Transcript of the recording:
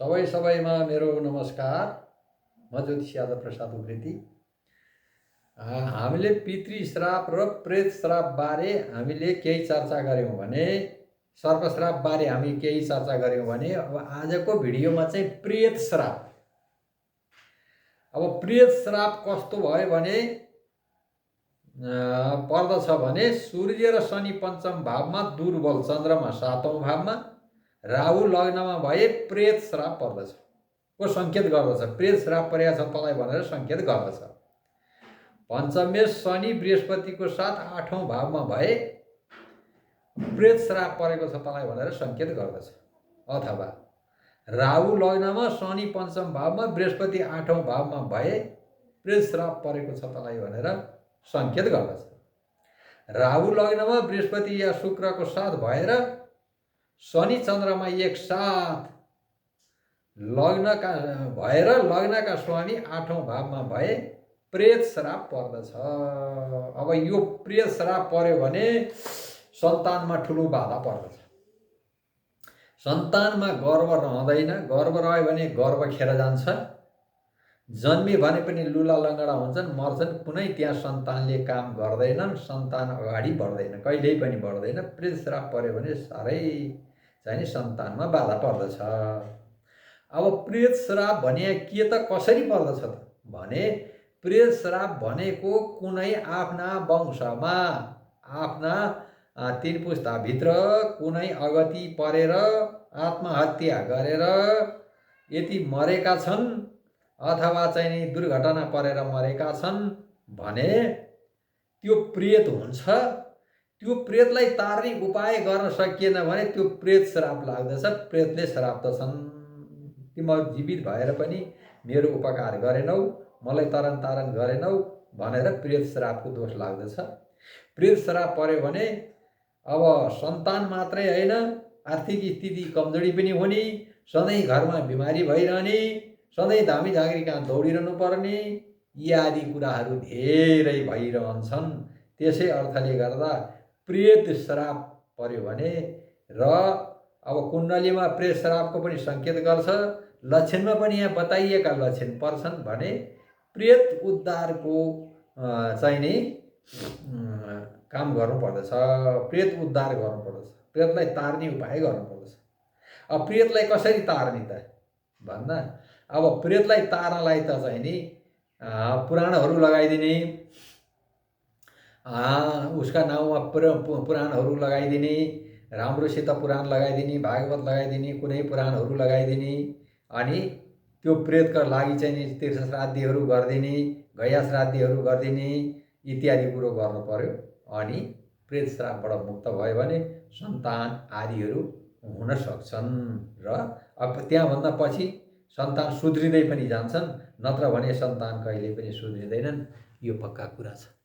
सबैमा मेरो नमस्कार। म ज्योतिष यादव प्रसाद उप्रेती। हामीले पितृ श्राप र प्रेत श्राप बारे हामीले केही चर्चा गऱ्यौँ भने, सर्पश्राप बारे हामी केही चर्चा गऱ्यौँ भने, अब आजको भिडियोमा चाहिँ प्रेत श्राप। अब प्रेत श्राप कस्तो भयो भने पर्दछ भने सूर्य र शनि पञ्चम भावमा, दुर्बल चन्द्रमा सातौं भावमा, राहु लग्नमा भए प्रेत श्राप पर्दछ को संकेत गर्दछ। प्रेत श्राप परेको छ तँलाई भनेर संकेत गर्दछ। पञ्चमे शनि बृहस्पतिको साथ आठौं भावमा भए प्रेत श्राप परेको छ तँलाई भनेर संकेत गर्दछ। अथवा राहु लग्नमा शनि पञ्चम भावमा बृहस्पति आठौं भावमा भए प्रेत श्राप परेको छ तँलाई भनेर संकेत गर्दछ। राहु लग्नमा बृहस्पति या शुक्रको साथ भएर शनि चन्द्रमा एक साथ लग्नका स्वामी आठौं भावमा भए प्रेत श्राप पर्दछ। अब यो प्रेत श्राप पर्यो भने सन्तानमा ठुलो बाधा पर्दछ। सन्तानमा गर्भ रहँदैन। गर्भ रह्यो भने गर्भ खेर जान्छ। जन्मे भने पनि लुला लङ्गडा हुन्छन्, मर्छन्। कुनै त्यहाँ सन्तानले काम गर्दैनन्। सन्तान अगाडि बढ्दैन, कहिल्यै पनि बढ्दैन। प्रेत श्राप पर्यो भने साह्रै चाहिँ सन्तानमा बाधा पर्दछ। अब प्रेत श्राप भने के त कसरी पर्दछ त भने, प्रेत श्राप भनेको कुनै आफ्ना वंशमा, आफ्ना तीन पुस्ताभित्र कुनै अगति परेर आत्महत्या गरेर यदि मरेका छन् अथवा चाहिँ दुर्घटना परेर मरेका छन् भने त्यो प्रेत हुन्छ। त्यो प्रेतलाई तार्ने उपाय गर्न सकिएन भने त्यो प्रेत श्राप लाग्दछ। प्रेतले श्राप्दछन्, तिमी जीवित भएर पनि मेरो उपकार गरेनौ, मलाई तरन तारण गरेनौ भनेर प्रेत श्रापको दोष लाग्दछ। प्रेत श्राप पर्यो भने अब सन्तान मात्रै होइन, आर्थिक स्थिति कमजोरी पनि हुने, सधैँ घरमा बिमारी भइरहने, सधैँ धामी झाँक्री कहाँ दौडिरहनु पर्ने, यी आदि कुराहरू धेरै भइरहन्छन्। त्यसै अर्थले गर्दा प्रेत श्राप पर्यो भने र अब कुण्डलीमा प्रेत श्रापको पनि संकेत गर्छ, लक्षणमा पनि यहाँ बताइएका लक्षण पर्छन् भने प्रेत उद्धारको चाहिँ नि काम गर्नुपर्दछ। प्रेत उद्धार गर्नुपर्दछ, प्रेतलाई तार्ने उपाय गर्नुपर्दछ। अब प्रेतलाई कसरी तार्ने त भन्दा, अब प्रेतलाई तार्नलाई त चाहिँ नि पुराणहरू लगाइदिने, उसका नाउँमा पुराणहरू लगाइदिने, राम्रोसित पुराण लगाइदिने, भागवत लगाइदिने, कुनै पुराणहरू लगाइदिने, अनि त्यो प्रेतका लागि चाहिँ नि तीर्थ श्राद्धीहरू गरिदिने, गया श्राद्धीहरू गरिदिने इत्यादि कुरो गर्नु पर्यो। अनि प्रेत श्रापबाट मुक्त भयो भने सन्तान आदिहरू हुन सक्छन्। र अब त्यहाँभन्दा पछि सन्तान सुध्रिँदै पनि जान्छन्, नत्र भने सन्तान कहिले पनि सुध्रिँदैनन्। यो पक्का कुरा छ।